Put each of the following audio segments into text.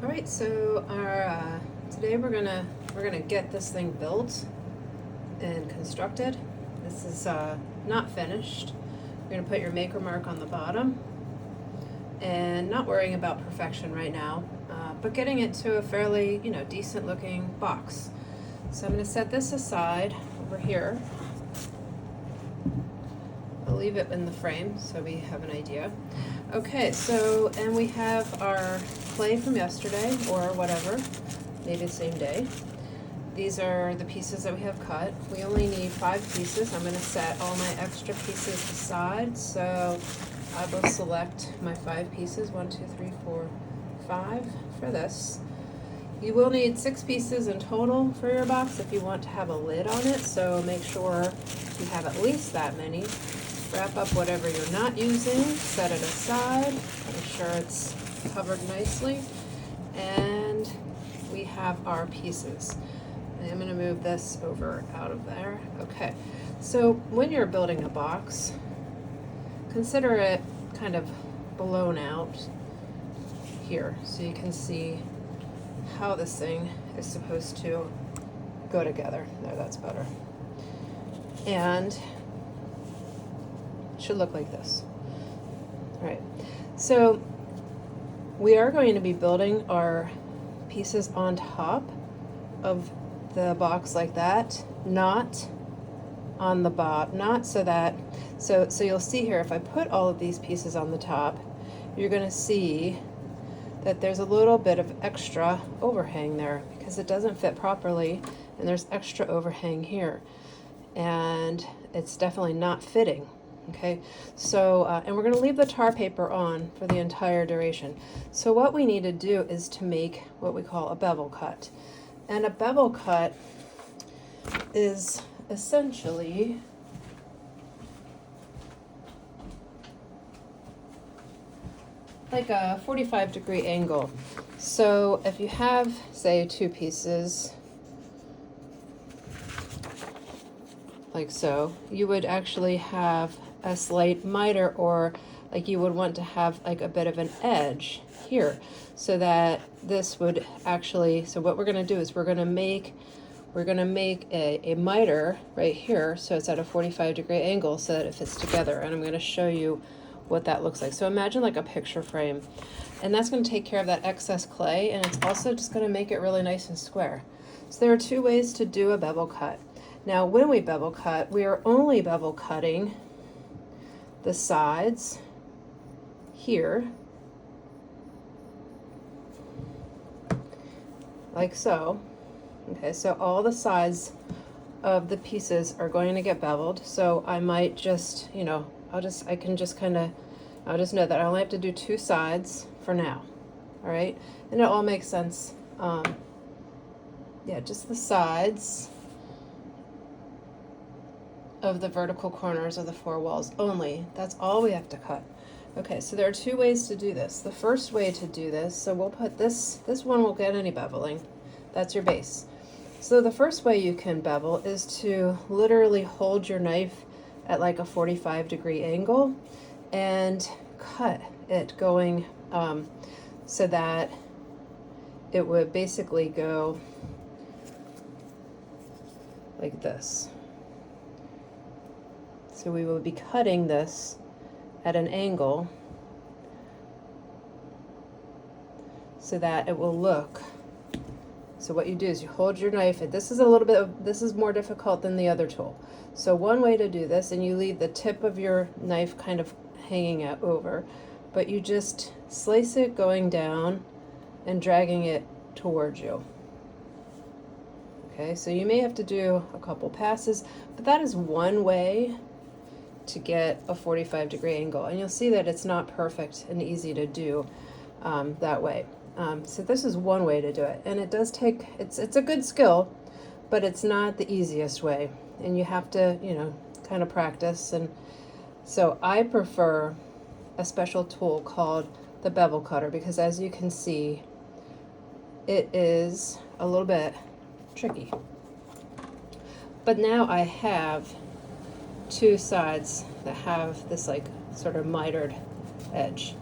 All right, so our today we're gonna get this thing built and constructed. This is not finished. You're gonna put your maker mark on the bottom, and not worrying about perfection right now, but getting it to a fairly decent looking box. So I'm gonna set this aside over here. I'll leave it in the frame so we have an idea. Okay, so, and we have our clay from yesterday or whatever, maybe the same day. These are the pieces that we have cut. We only need 5 pieces. I'm going to set all my extra pieces aside. So I will select my 5 pieces, 1, 2, 3, 4, 5 for this. You will need 6 pieces in total for your box if you want to have a lid on it, so make sure you have at least that many. Wrap up whatever you're not using, set it aside, make sure it's covered nicely, and we have our pieces. I'm going to move this over out of there. Okay, so when you're building a box, consider it kind of blown out here so you can see how this thing is supposed to go together. There, that's better. And it should look like this. All right, so we are going to be building our pieces on top of the box like that, not on the bottom, not so that, so you'll see here, if I put all of these pieces on the top, you're going to see that there's a little bit of extra overhang there because it doesn't fit properly, and there's extra overhang here, and it's definitely not fitting. Okay, so and we're going to leave the tar paper on for the entire duration. So what we need to do is to make what we call a bevel cut, and a bevel cut is essentially like a 45-degree angle. So if you have, say, 2 pieces like so, you would actually have a slight miter, or like you would want to have like a bit of an edge here, so that this would actually, so what we're going to do is we're going to make a miter right here, so it's at a 45-degree angle so that it fits together, and I'm going to show you what that looks like. So imagine like a picture frame, and that's going to take care of that excess clay, and it's also just going to make it really nice and square. So there are 2 ways to do a bevel cut. Now when we bevel cut, we are only bevel cutting the sides here, like so. Okay, so all the sides of the pieces are going to get beveled. So I might just, I'll just know that I only have to do 2 sides for now. All right, and it all makes sense. Yeah, just the sides of the vertical corners of the 4 walls only. That's all we have to cut. Okay, so there are 2 ways to do this. The first way to do this, so we'll put this one won't get any beveling. That's your base. So the first way you can bevel is to literally hold your knife at like a 45-degree angle and cut it going so that it would basically go like this. So we will be cutting this at an angle so that it will look. So what you do is you hold your knife, and this is more difficult than the other tool. So one way to do this, and you leave the tip of your knife kind of hanging out over, but you just slice it going down and dragging it towards you. Okay, so you may have to do a couple passes, but that is one way to get a 45-degree angle, and you'll see that it's not perfect and easy to do that way. So this is one way to do it, and it does take, it's a good skill, but it's not the easiest way, and you have to kind of practice. And so I prefer a special tool called the bevel cutter, because as you can see, it is a little bit tricky. But now I have 2 sides that have this like sort of mitered edge.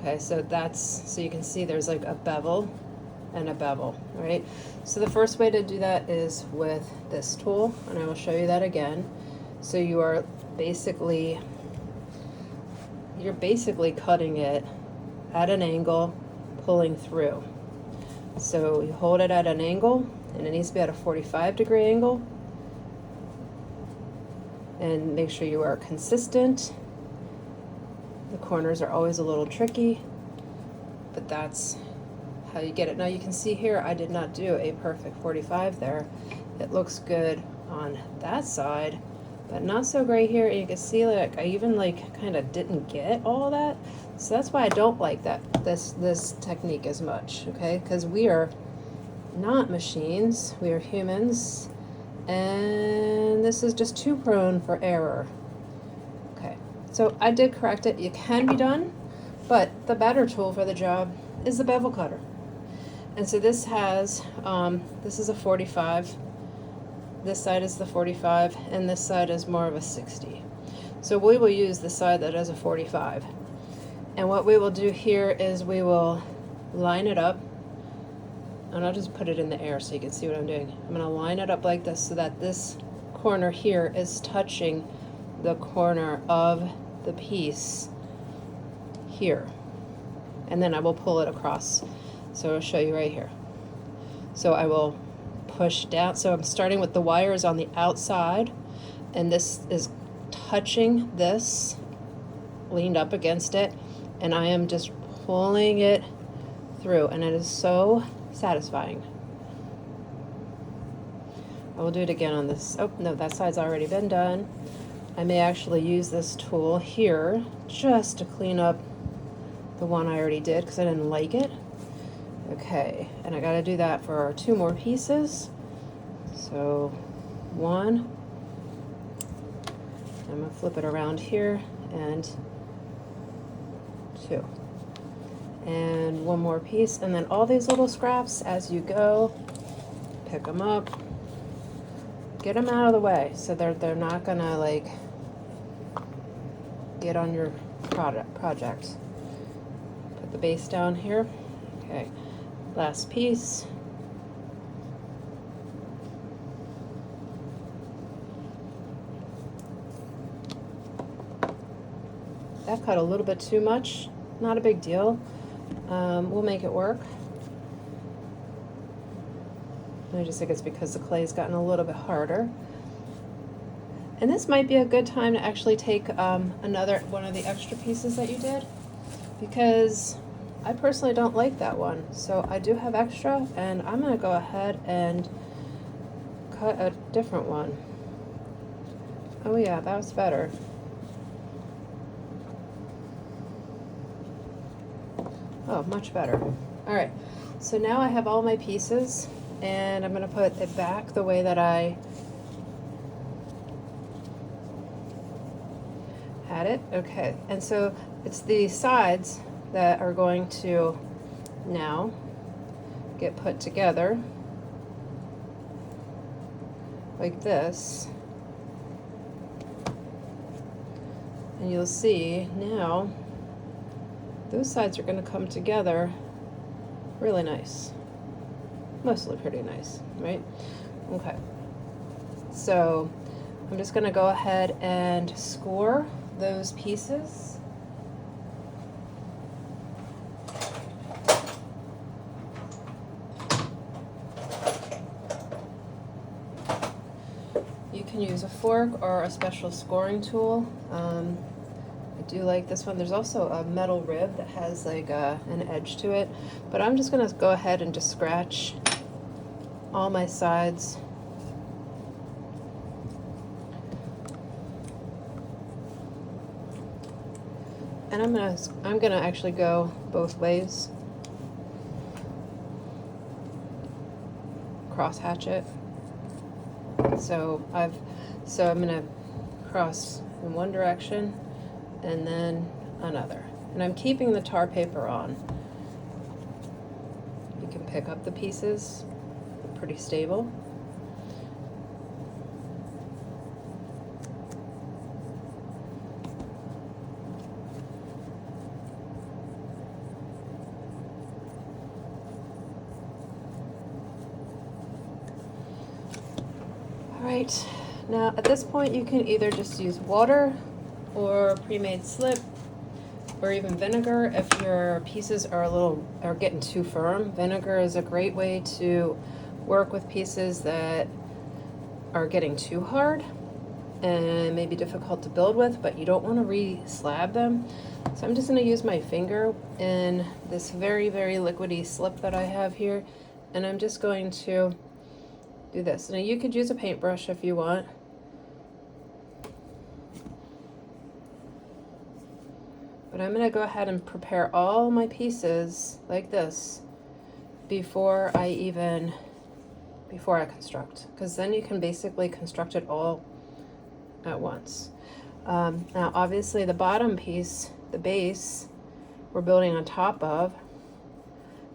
Okay, so so you can see there's like a bevel and a bevel, right? So the first way to do that is with this tool, and I will show you that again. So you're basically cutting it at an angle, pulling through. So you hold it at an angle, and it needs to be at a 45-degree angle. And make sure you are consistent. The corners are always a little tricky, but that's how you get it. Now you can see here I did not do a perfect 45 there. It looks good on that side, but not so great here. And you can see like I even like kind of didn't get all of that. So that's why I don't like this technique as much, okay? Because we are not machines, we are humans, and this is just too prone for error. Okay, so I did correct it. It can be done, but the better tool for the job is the bevel cutter. And so this has, this is a 45, this side is the 45, and this side is more of a 60. So we will use the side that is a 45. And what we will do here is we will line it up, and I'll just put it in the air so you can see what I'm doing. I'm going to line it up like this so that this corner here is touching the corner of the piece here. And then I will pull it across. So I'll show you right here. So I will push down. So I'm starting with the wires on the outside, and this is touching this, leaned up against it, and I am just pulling it through, and it is so satisfying. I will do it again on this. Oh, no, that side's already been done. I may actually use this tool here just to clean up the one I already did because I didn't like it. Okay, and I gotta do that for 2 more pieces. So 1, I'm gonna flip it around here, and 2. And 1 more piece, and then all these little scraps as you go, pick them up, get them out of the way so they're not gonna like get on your project. Put the base down here. Okay, last piece. That cut a little bit too much, not a big deal. We'll make it work. I just think it's because the clay's gotten a little bit harder. And this might be a good time to actually take another one of the extra pieces that you did, because I personally don't like that one. So I do have extra, and I'm going to go ahead and cut a different one. Oh yeah, that was better. Oh, much better. All right, so now I have all my pieces, and I'm going to put it back the way that I had it. Okay, and so it's the sides that are going to now get put together like this. And you'll see now those sides are going to come together really nice. Mostly pretty nice, right? Okay. So I'm just going to go ahead and score those pieces. You can use a fork or a special scoring tool. I do like this one. There's also a metal rib that has like an edge to it, but I'm just going to go ahead and just scratch all my sides. And I'm gonna actually go both ways. Cross hatch it. So I'm gonna cross in one direction and then another. And I'm keeping the tar paper on. You can pick up the pieces, they're pretty stable. right, now at this point you can either just use water or pre-made slip or even vinegar if your pieces are getting too firm. Vinegar is a great way to work with pieces that are getting too hard and maybe difficult to build with, but you don't want to re-slab them. So I'm just going to use my finger in this very, very liquidy slip that I have here, and I'm just going to do this. Now you could use a paintbrush if you want. But I'm going to go ahead and prepare all my pieces like this before I construct, because then you can basically construct it all at once. Now obviously the bottom piece, the base, we're building on top of,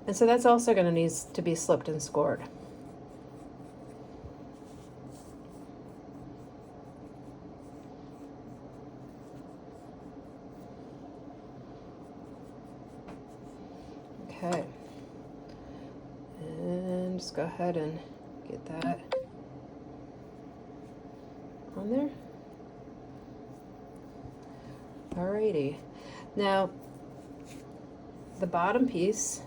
and so that's also going to need to be slipped and scored. Okay, and just go ahead and get that on there. Alrighty, now the bottom piece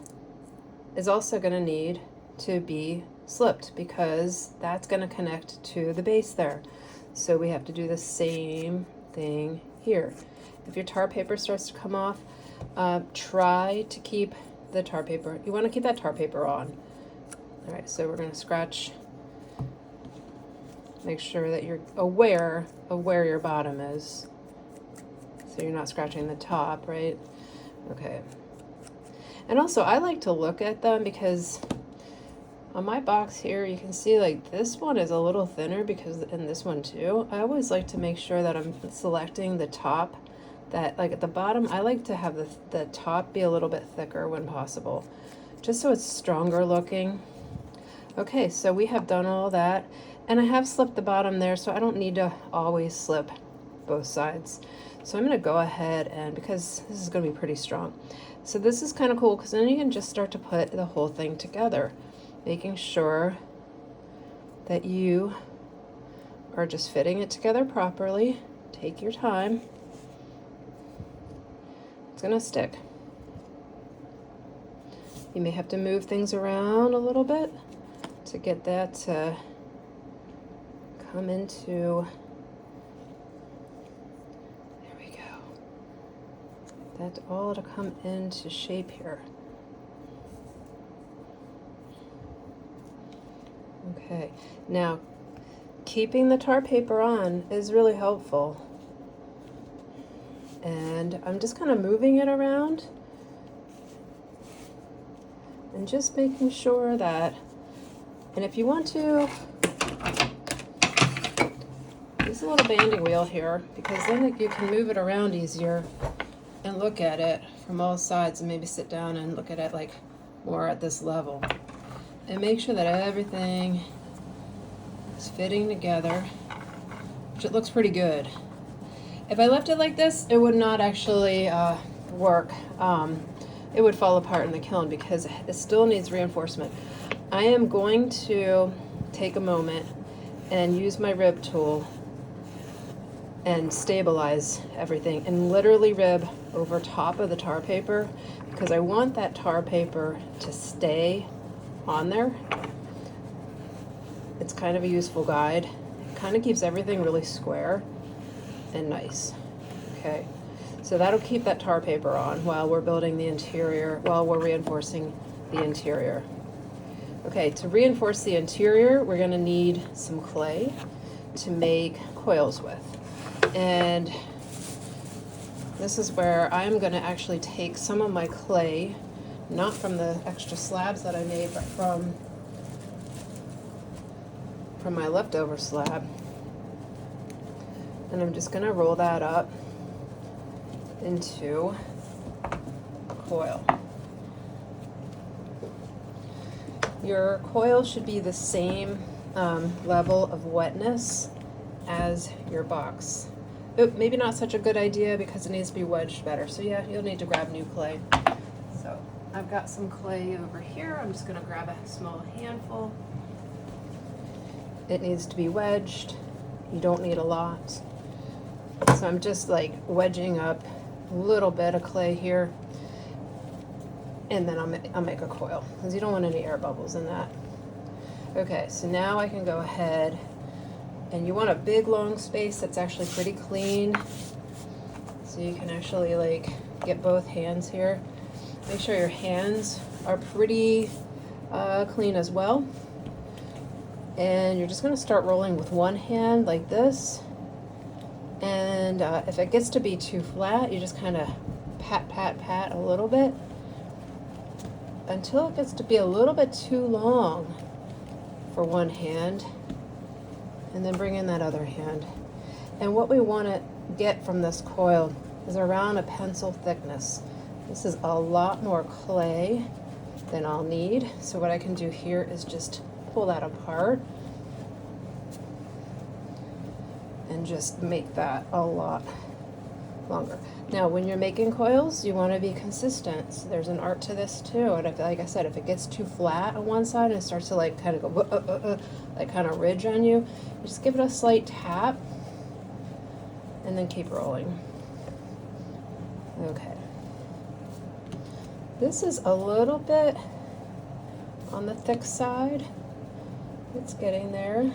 is also going to need to be slipped because that's going to connect to the base there. So we have to do the same thing here. If your tar paper starts to come off, try to keep the tar paper. You want to keep that tar paper on. All right, so we're going to scratch. Make sure that you're aware of where your bottom is, so you're not scratching the top, right? Okay. And also, I like to look at them because on my box here, you can see like this one is a little thinner because, and this one too. I always like to make sure that I'm selecting the top. That like at the bottom, I like to have the top be a little bit thicker when possible, just so it's stronger looking. Okay, so we have done all that, and I have slipped the bottom there, so I don't need to always slip both sides. So I'm going to go ahead and, because this is going to be pretty strong, so this is kind of cool because then you can just start to put the whole thing together, making sure that you are just fitting it together properly. Take your time. Gonna stick. You may have to move things around a little bit to get that to come into, there we go, that all to come into shape here. Okay, now keeping the tar paper on is really helpful. And I'm just kind of moving it around and just making sure that, and if you want to, use a little banding wheel here, because then you can move it around easier and look at it from all sides and maybe sit down and look at it like more at this level. And make sure that everything is fitting together, which it looks pretty good. If I left it like this, it would not actually work. It would fall apart in the kiln because it still needs reinforcement. I am going to take a moment and use my rib tool and stabilize everything and literally rib over top of the tar paper because I want that tar paper to stay on there. It's kind of a useful guide. It kind of keeps everything really square and nice. Okay, so that'll keep that tar paper on while we're building the interior, while we're reinforcing the interior. Okay, to reinforce the interior, we're gonna need some clay to make coils with. And this is where I'm gonna actually take some of my clay, not from the extra slabs that I made, but from my leftover slab. And I'm just going to roll that up into a coil. Your coil should be the same level of wetness as your box. Oop, maybe not such a good idea because it needs to be wedged better. So yeah, you'll need to grab new clay. So I've got some clay over here. I'm just going to grab a small handful. It needs to be wedged. You don't need a lot. So I'm just like wedging up a little bit of clay here, and then I'll make a coil, because you don't want any air bubbles in that. Okay, so now I can go ahead, and you want a big long space that's actually pretty clean, so you can actually like get both hands here. Make sure your hands are pretty clean as well. And you're just going to start rolling with one hand like this. And if it gets to be too flat, you just kind of pat, pat, pat a little bit until it gets to be a little bit too long for one hand. And then bring in that other hand. And what we want to get from this coil is around a pencil thickness. This is a lot more clay than I'll need. So what I can do here is just pull that apart and just make that a lot longer. Now, when you're making coils, you want to be consistent. So there's an art to this too. And if, like I said, if it gets too flat on one side and it starts to like kind of go like kind of ridge on you, you just give it a slight tap and then keep rolling. Okay. This is a little bit on the thick side. It's getting there.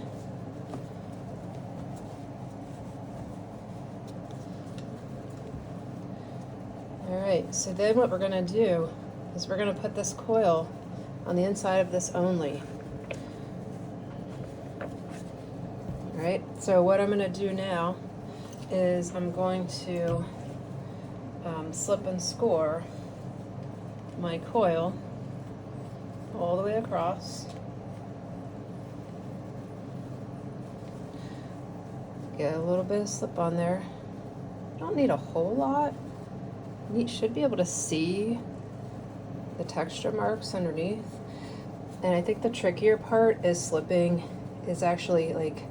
All right, so then what we're gonna do is we're gonna put this coil on the inside of this only. All right, so what I'm gonna do now is I'm going to slip and score my coil all the way across. Get a little bit of slip on there. Don't need a whole lot. You should be able to see the texture marks underneath. And I think the trickier part is actually like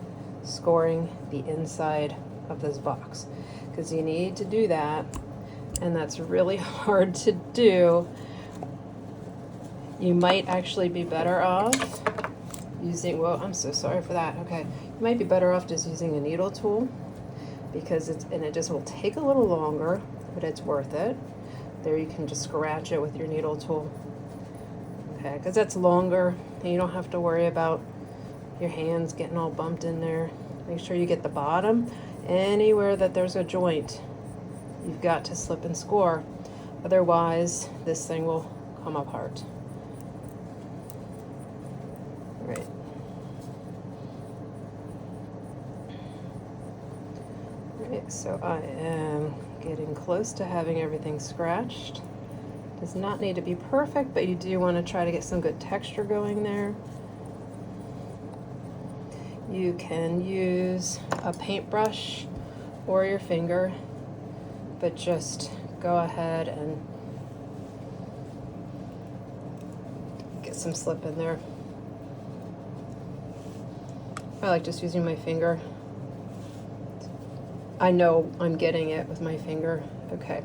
scoring the inside of this box, because you need to do that, and that's really hard to do. You might actually be better off using, well, I'm so sorry for that. Okay, you might be better off just using a needle tool, because it just will take a little longer, but it's worth it. There, you can just scratch it with your needle tool. Okay, because that's longer, and you don't have to worry about your hands getting all bumped in there. Make sure you get the bottom. Anywhere that there's a joint, you've got to slip and score. Otherwise, this thing will come apart. Right. Right, so I am getting close to having everything scratched. Does not need to be perfect, but you do want to try to get some good texture going there. You can use a paintbrush or your finger, but just go ahead and get some slip in there. I like just using my finger. I know I'm getting it with my finger. Okay.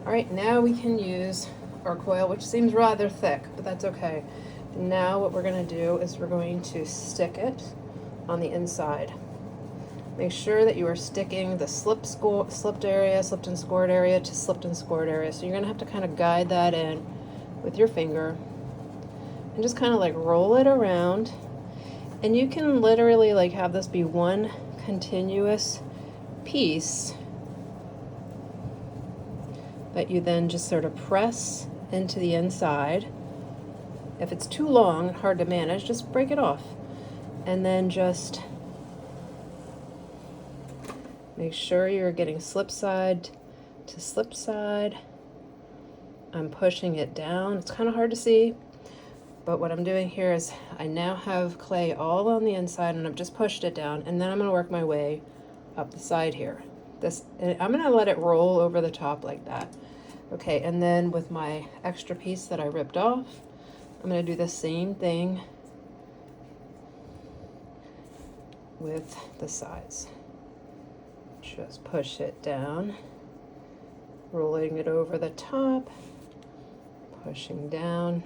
All right, now we can use our coil, which seems rather thick, but that's okay. Now what we're going to do is we're going to stick it on the inside. Make sure that you are sticking the slipped and scored area to slipped and scored area. So you're going to have to kind of guide that in with your finger and just kind of like roll it around. And you can literally like have this be one continuous piece that you then just sort of press into the inside. If it's too long and hard to manage, just break it off. And then just make sure you're getting slip side to slip side. I'm pushing it down. It's kind of hard to see, but what I'm doing here is I now have clay all on the inside, and I've just pushed it down, and then I'm going to work my way up the side here. I'm going to let it roll over the top like that. Okay, and then with my extra piece that I ripped off, I'm going to do the same thing with the sides. Just push it down, rolling it over the top, pushing down,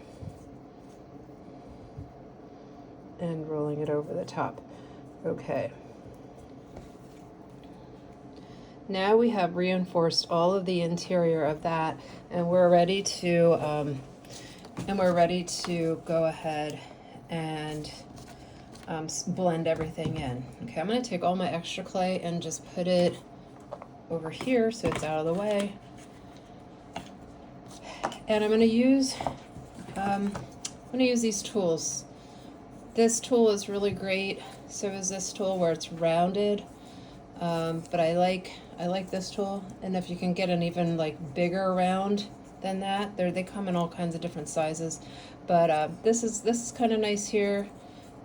and rolling it over the top. Okay. Now we have reinforced all of the interior of that, and we're ready to go ahead and blend everything in. Okay, I'm going to take all my extra clay and just put it over here so it's out of the way. And I'm going to use these tools. This tool is really great. So is this tool where it's rounded. But I like this tool, and if you can get an even like bigger round than that, they come in all kinds of different sizes. But this is kind of nice here,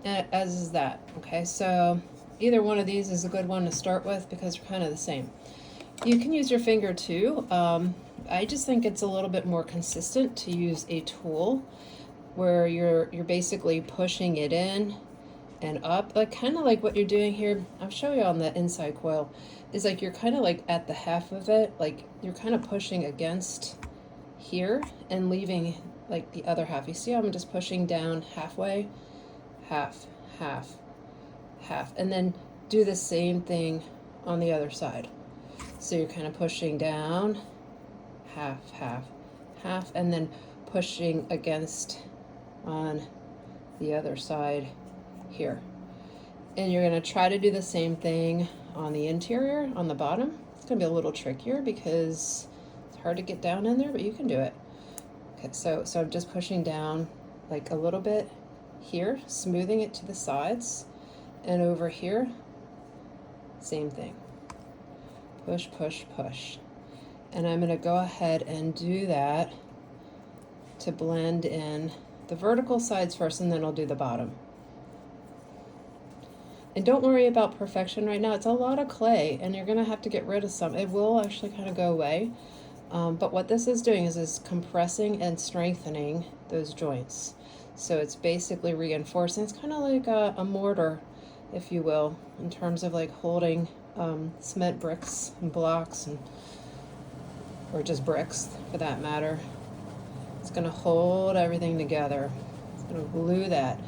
as is that. Okay, so either one of these is a good one to start with because they're kind of the same. You can use your finger too. I just think it's a little bit more consistent to use a tool where you're basically pushing it in and up, like kind of like what you're doing here. I'll show you on the inside coil. Is like you're kind of like at the half of it, like you're kind of pushing against here and leaving like the other half. You see how I'm just pushing down halfway, half, half, half, and then do the same thing on the other side. So you're kind of pushing down, half, half, half, and then pushing against on the other side here. And you're going to try to do the same thing on the interior, on the bottom. It's going to be a little trickier because it's hard to get down in there, but you can do it. Okay, so I'm just pushing down like a little bit here, smoothing it to the sides, and over here, same thing. Push, push, push. And I'm going to go ahead and do that to blend in the vertical sides first, and then I'll do the bottom. And don't worry about perfection right now. It's a lot of clay, and you're going to have to get rid of some. It will actually kind of go away. But what this is doing is compressing and strengthening those joints. So it's basically reinforcing. It's kind of like a mortar, if you will, in terms of like holding cement bricks and blocks, or just bricks for that matter. It's going to hold everything together. It's going to glue that.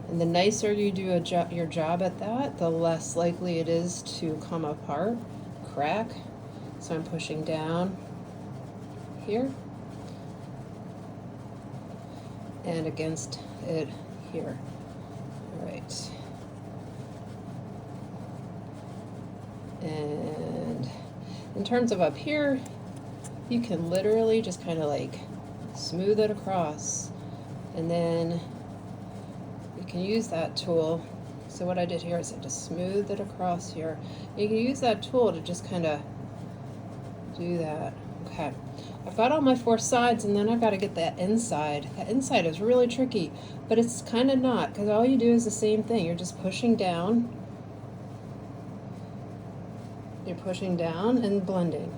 And the nicer you do your job at that, the less likely it is to come apart, crack. So I'm pushing down here and against it here. All right. And in terms of up here, you can literally just kind of like smooth it across, and then you can use that tool. So what I did here is I just smoothed it across here. You can use that tool to just kind of do that. Okay, I've got all my four sides, and then I've got to get that inside. That inside is really tricky, but it's kind of not, because all you do is the same thing. You're just pushing down. You're pushing down and blending.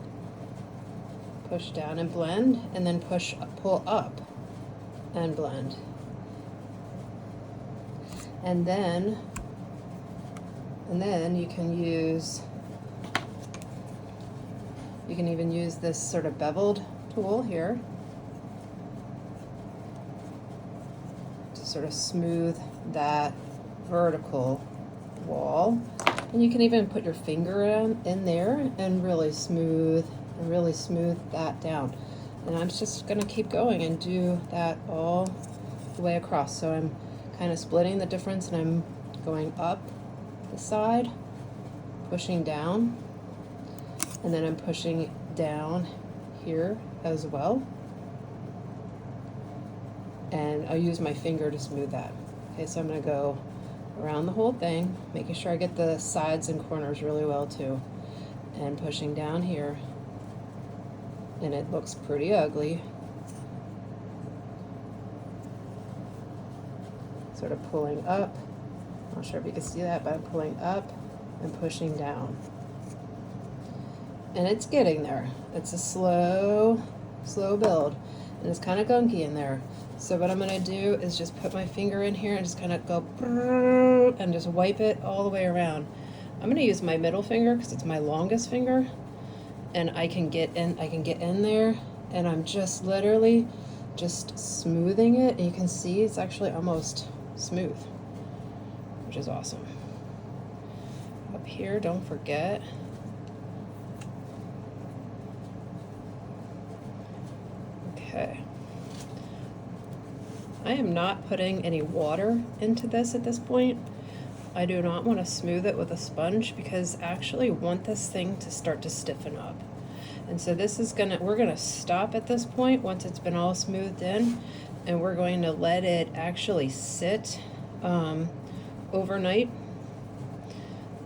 Push down and blend, and then pull up and blend. And then you can even use this sort of beveled tool here to sort of smooth that vertical wall. And you can even put your finger in there and really smooth that down. And I'm just going to keep going and do that all the way across. So I'm kind of splitting the difference, and I'm going up the side, pushing down, and then I'm pushing down here as well. And I'll use my finger to smooth that. Okay, so I'm going to go around the whole thing, making sure I get the sides and corners really well too, and pushing down here. And it looks pretty ugly. Sort of pulling up. I'm not sure if you can see that, but I'm pulling up and pushing down. And it's getting there. It's a slow build. And it's kind of gunky in there. So what I'm going to do is just put my finger in here and just kind of go and just wipe it all the way around. I'm going to use my middle finger because it's my longest finger. And I can get in there, and I'm just literally just smoothing it, and you can see it's actually almost smooth, which is awesome. up here, don't forget. Okay. I am not putting any water into this at this point. I do not want to smooth it with a sponge because I actually want this thing to start to stiffen up. And so this is we're gonna stop at this point once it's been all smoothed in, and we're going to let it actually sit overnight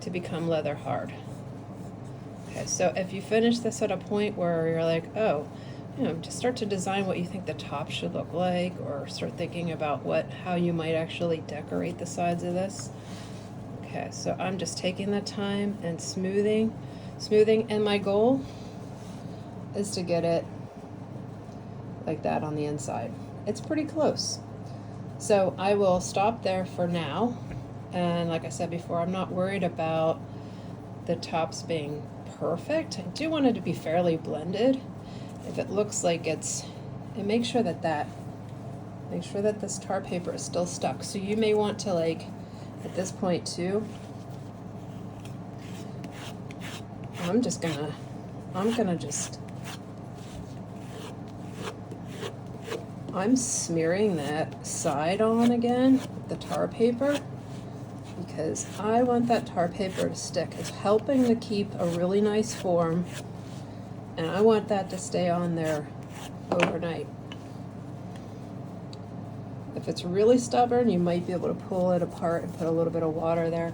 to become leather hard. Okay, so if you finish this at a point where you're like, oh, just start to design what you think the top should look like, or start thinking about how you might actually decorate the sides of this. Okay, so I'm just taking the time and smoothing, and my goal is to get it like that on the inside. It's pretty close. So I will stop there for now. And like I said before, I'm not worried about the tops being perfect. I do want it to be fairly blended. If it looks like and make sure that this tar paper is still stuck. So you may want to, like, at this point too, I'm smearing that side on again with the tar paper because I want that tar paper to stick. It's helping to keep a really nice form, and I want that to stay on there overnight. If it's really stubborn, you might be able to pull it apart and put a little bit of water there,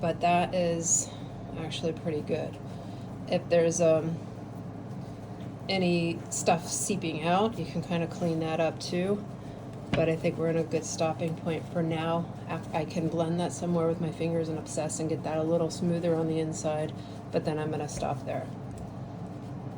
but that is actually pretty good. If there's any stuff seeping out, you can kind of clean that up too, but I think we're in a good stopping point for now. I can blend that somewhere with my fingers and obsess and get that a little smoother on the inside, but then I'm going to stop there.